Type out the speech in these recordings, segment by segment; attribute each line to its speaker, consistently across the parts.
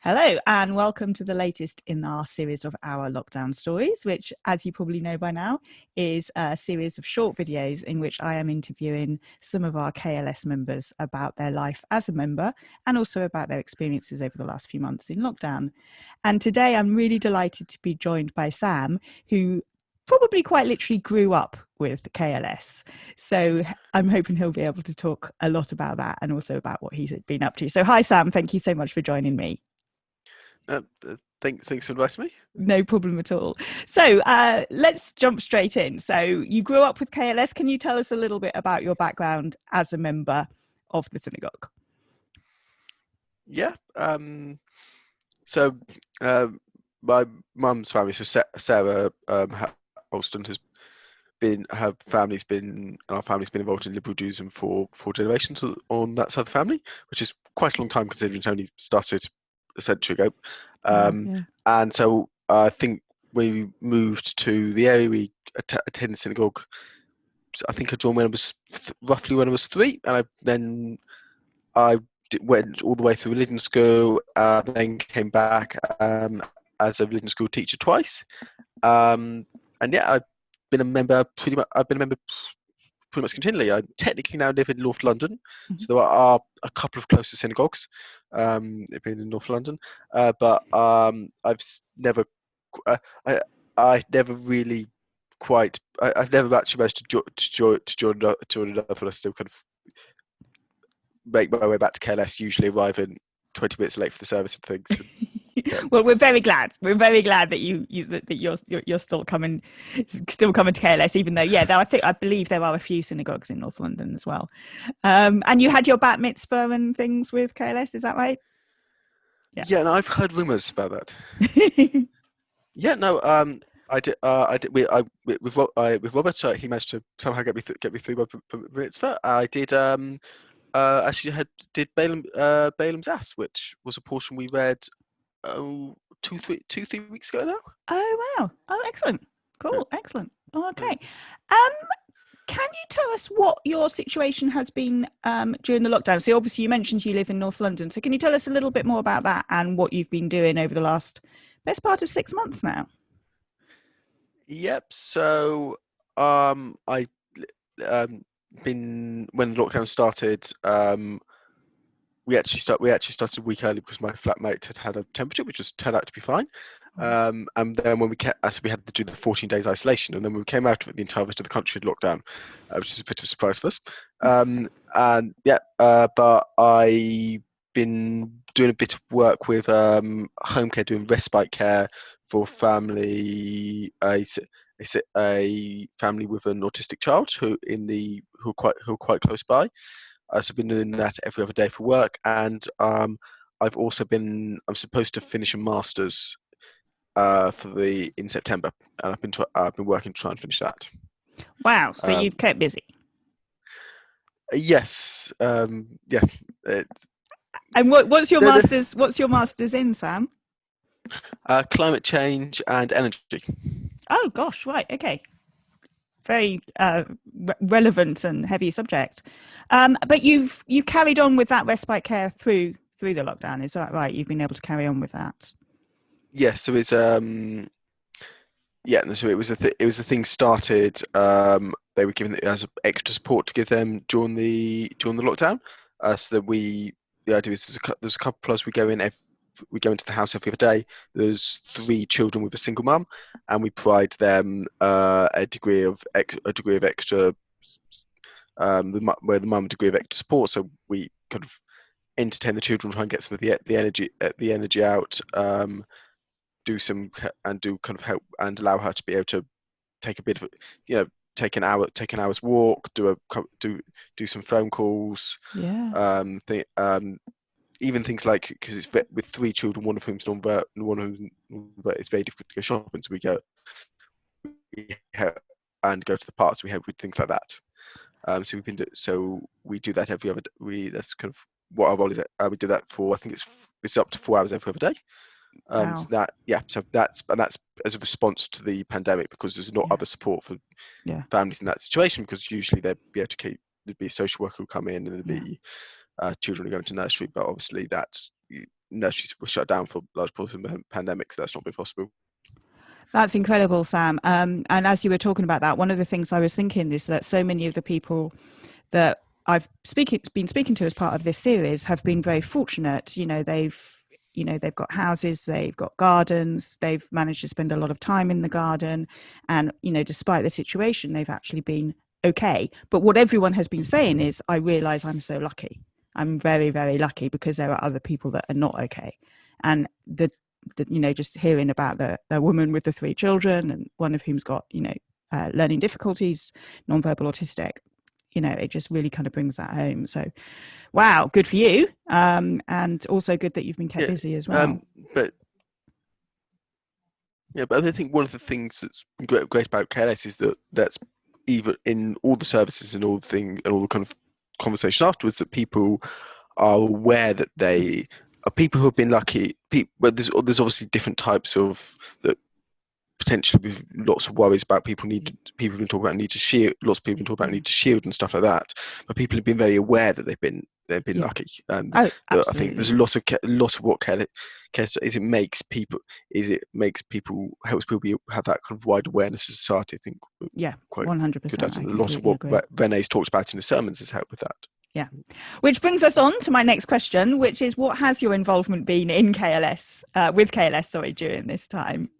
Speaker 1: Hello, and welcome to the latest in our series of Our Lockdown Stories, which, as you probably know by now, is a series of short videos in which I am interviewing some of our KLS members about their life as a member and also about their experiences over the last few months in lockdown. And today I'm really delighted to be joined by Sam, who probably quite literally grew up with KLS. So I'm hoping he'll be able to talk a lot about that and also about what he's been up to. So hi, Sam. Thank you so much for joining me.
Speaker 2: Thanks for inviting me.
Speaker 1: No problem at all. So let's jump straight in. So you grew up with KLS. Can you tell us a little bit about your background as a member of the synagogue?
Speaker 2: Yeah. So uh, my mum's family, so Sarah Alston has been our family's been involved in liberal Judaism for 4 generations on that side of the family, which is quite a long time considering it only started a century ago.
Speaker 1: Wow.
Speaker 2: Um,
Speaker 1: Yeah.
Speaker 2: and so I think we moved to the area. We attended synagogue. I think I joined when I was roughly when I was 3, and I went all the way through religion school, then came back as a religion school teacher twice. And yeah, been a member I've been a member pretty much continually. I technically now live in North London,
Speaker 1: Mhm.
Speaker 2: so there are a couple of closer synagogues being in North London, but never, uh, I, I never really quite. I've never actually managed to join another, but I still kind of make my way back to KLS, usually arriving 20 minutes late for the service and things. And, yeah.
Speaker 1: Well, we're very glad. We're very glad that you're still coming to KLS, even though I believe there are a few synagogues in North London as well. And you had your bat mitzvah and things with KLS, is that right? Yeah.
Speaker 2: Yeah, and I've heard rumours about that. Yeah, no, I did. With Robert, he managed to somehow get me through my mitzvah. I did. Actually did Balaam's Ass, which was a portion we read 3 weeks ago now.
Speaker 1: Oh, wow. Oh, excellent.
Speaker 2: Yeah.
Speaker 1: Cool. Excellent. Okay.
Speaker 2: Um,
Speaker 1: Um, can you tell us what your situation has been during the lockdown? So obviously you mentioned you live in North London. So can you tell us a little bit more about that and what you've been doing over the last best part of 6 months now?
Speaker 2: yep. So I um been when lockdown started. We actually started a week early because my flatmate had a temperature, which just turned out to be fine. And then when we had to do the 14 days isolation, and then when we came out of it, the entire rest of the country had locked down, which is a bit of a surprise for us. And yeah, but I've been doing a bit of work with home care, doing respite care for a family with an autistic child who are quite close by. So I've been doing that every other day for work, and I'm supposed to finish a master's in September, and I've been working to try and finish that.
Speaker 1: Wow. So
Speaker 2: Um,
Speaker 1: you've kept busy.
Speaker 2: yes, yeah, it's,
Speaker 1: And what's your
Speaker 2: the,
Speaker 1: master's? What's your master's in, Sam?
Speaker 2: climate change and energy.
Speaker 1: Oh gosh, right, okay, very relevant and heavy subject. But you've carried on with that respite care through the lockdown. Is that right? You've been able to carry on with that.
Speaker 2: Yes, so it's yeah, no, so it was a thing started. They were given it as extra support to give them during the lockdown. So that the idea is there's a couple plus we go into the house every other day. There's 3 children with a single mum, and we provide them a degree of extra where the mum a degree of extra support. So we kind of entertain the children, try and get some of the energy out. Do some and do kind of help and allow her to be able to take a bit of you know take an hour's walk, do some phone calls,
Speaker 1: Yeah.
Speaker 2: th even things like, because it's with 3 children, one of whom's non-vert and one of whom it's very difficult to go shopping, so we help and go to the parks. We help with things like that. So we do that every other we that's kind of what our role is. We do that for, I think it's up to 4 hours every other day. So
Speaker 1: Wow.
Speaker 2: that's as a response to the pandemic, because there's not
Speaker 1: Yeah.
Speaker 2: other support for
Speaker 1: Yeah.
Speaker 2: families in that situation, because usually there'd be a social worker who come in, and there'd
Speaker 1: Yeah.
Speaker 2: be children who go into nursery, but obviously that's nurseries were shut down for large portions of the pandemic, so that's not been possible.
Speaker 1: That's incredible, Sam. And as you were talking about that, one of the things I was thinking is that so many of the people that I've been speaking to as part of this series have been very fortunate. They've got houses, they've got gardens, they've managed to spend a lot of time in the garden, and despite the situation, they've actually been okay. But what everyone has been saying is, I realise I'm so lucky. I'm very, very lucky, because there are other people that are not okay. And just hearing about the woman with the 3 children, and one of whom's got learning difficulties, nonverbal autistic, it just really kind of brings that home. So wow, good for you, and also good that you've been kept busy as well.
Speaker 2: But I think one of the things that's great about KLS is that's even in all the services and all the kind of conversation afterwards, that people are aware that they are people who have been lucky. But there's obviously different types of that. Potentially with lots of worries about people have been talking about need to shield, lots of people have been talking about need to shield and stuff like that, but people have been very aware that they've been lucky. And I think there's a lot of what care is, it makes people helps people have that kind of wide awareness of society. I think
Speaker 1: quite 100%.
Speaker 2: A lot of what René's talked about in the sermons has helped with that.
Speaker 1: Yeah, which brings us on to my next question, which is, what has your involvement been in KLS during this time?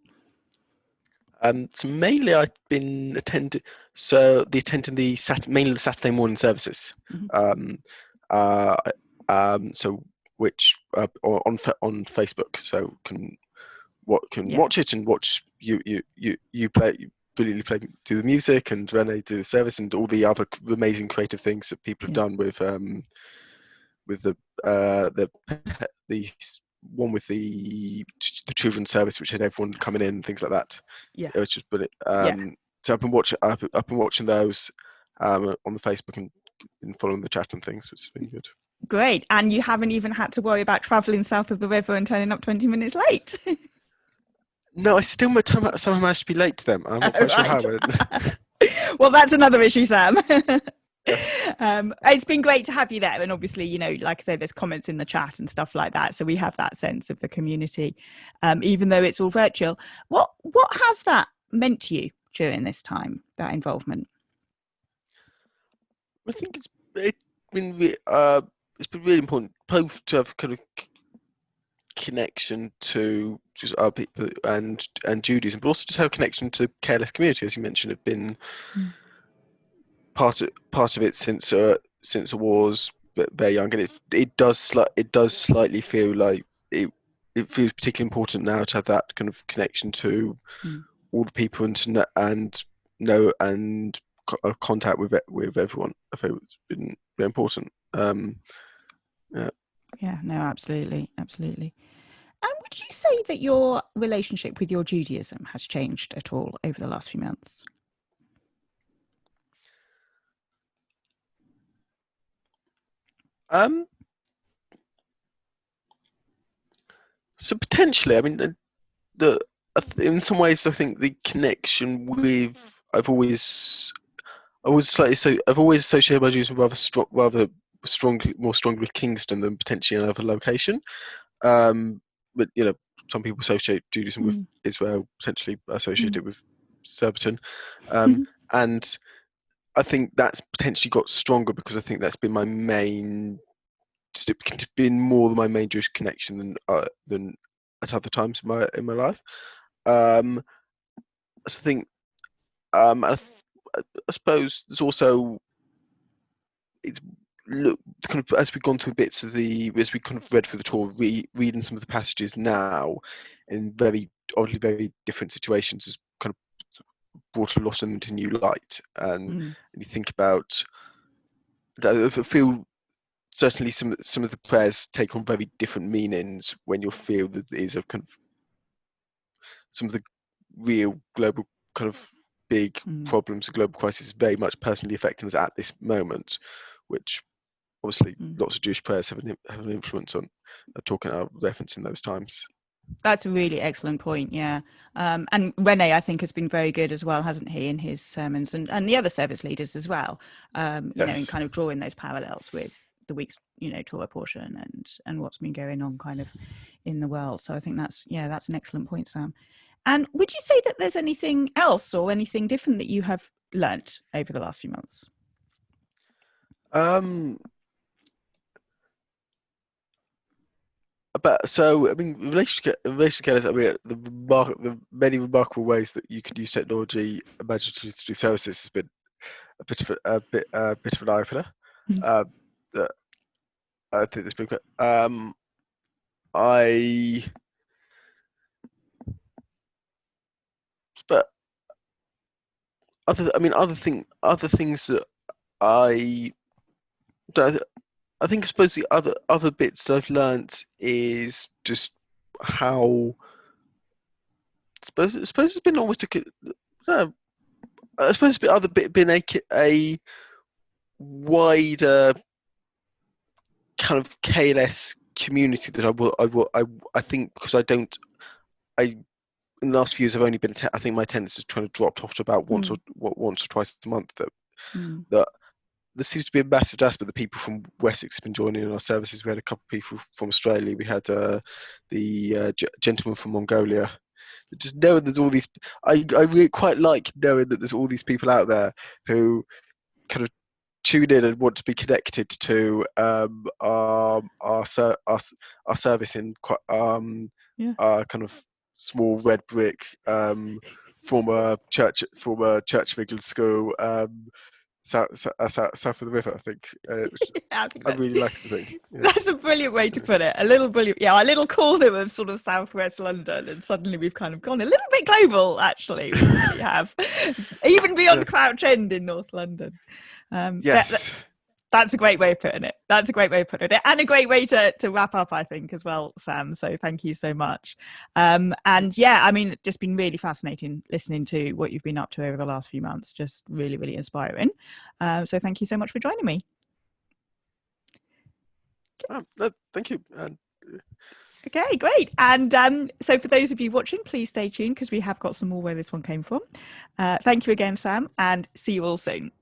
Speaker 2: So mainly I've been attending mainly the Saturday morning services.
Speaker 1: Mm-hmm.
Speaker 2: So which on Facebook, so can watch it and watch you do the music, and René do the service, and all the other amazing creative things that people have done with the one with the children's service, which had everyone coming in and things like that. It was just brilliant. So I've been watching those on the Facebook and following the chat and things, which has been good.
Speaker 1: Great. And you haven't even had to worry about travelling south of the river and turning up 20 minutes late.
Speaker 2: No, I still somehow managed to be late to them. I'm not quite sure how.
Speaker 1: Well, that's another issue, Sam. It's been great to have you there, and obviously, like I say, there's comments in the chat and stuff like that, so we have that sense of the community, even though it's all virtual. What has that meant to you during this time, that involvement?
Speaker 2: I think it's been really important both to have kind of connection to just our people and Judaism, but also to have a connection to the KLS community, as you mentioned, have been part of it since I was very young, and it does slightly feel like it feels particularly important now to have that kind of connection to all the people and know and contact with everyone. I feel it's been very important.
Speaker 1: Yeah, no, absolutely. And would you say that your relationship with your Judaism has changed at all over the last few months?
Speaker 2: So potentially, I mean, in some ways, I think the connection with I've always associated my Judaism rather strongly with Kingston than potentially another location. But some people associate Judaism with Israel, potentially associated with Surbiton, and I think that's potentially got stronger because I think that's been my main. It's been more than my main Jewish connection than at other times in my life. So I think I suppose there's also kind of as we've gone through bits of as we kind of read through the Torah, reading some of the passages now in very different situations has kind of brought a lot of them into new light, and you think about I feel certainly some of the prayers take on very different meanings when you feel that there is a kind of some of the real global kind of big problems, the global crisis, very much personally affecting us at this moment, which obviously lots of Jewish prayers have an influence on referencing those times.
Speaker 1: That's a really excellent point, yeah. And René, I think, has been very good as well, hasn't he, in his sermons, and the other service leaders as well, in kind of drawing those parallels with the week's tour portion and what's been going on kind of in the world. So I think that's an excellent point, Sam. And would you say that there's anything else or anything different that you have learnt over the last few months?
Speaker 2: But so I mean, relation to careless, I mean, the many remarkable ways that you can use technology imaginatively to do services has been a bit of an eye opener. That I think this book. I but other things that I I think I suppose the other bits that I've learnt is just how I suppose it's been almost I suppose it's been a wider kind of KLS community that I think, because in the last few years I've only been I think my attendance has kind of dropped off to about once or twice a month, that there seems to be a massive diaspora. The people from Wessex have been joining in our services. We had a couple of people from Australia. We had the gentleman from Mongolia. Just knowing there's all these, I really quite like knowing that there's all these people out there who kind of tune in and want to be connected to our service in quite kind of small red brick former Church of England school. South of the river, I think. I really like the thing.
Speaker 1: Yeah. That's a brilliant way to put it. A little corner of sort of southwest London, and suddenly we've kind of gone a little bit global. Actually, we really have, even beyond Crouch End in North London.
Speaker 2: Yes.
Speaker 1: That's a great way of putting it. And a great way to wrap up, I think, as well, Sam. So thank you so much. And yeah, I mean, just been really fascinating listening to what you've been up to over the last few months. Just really, really inspiring. So thank you so much for joining me.
Speaker 2: Thank you.
Speaker 1: Okay, great. And so for those of you watching, please stay tuned because we have got some more where this one came from. Thank you again, Sam, and see you all soon.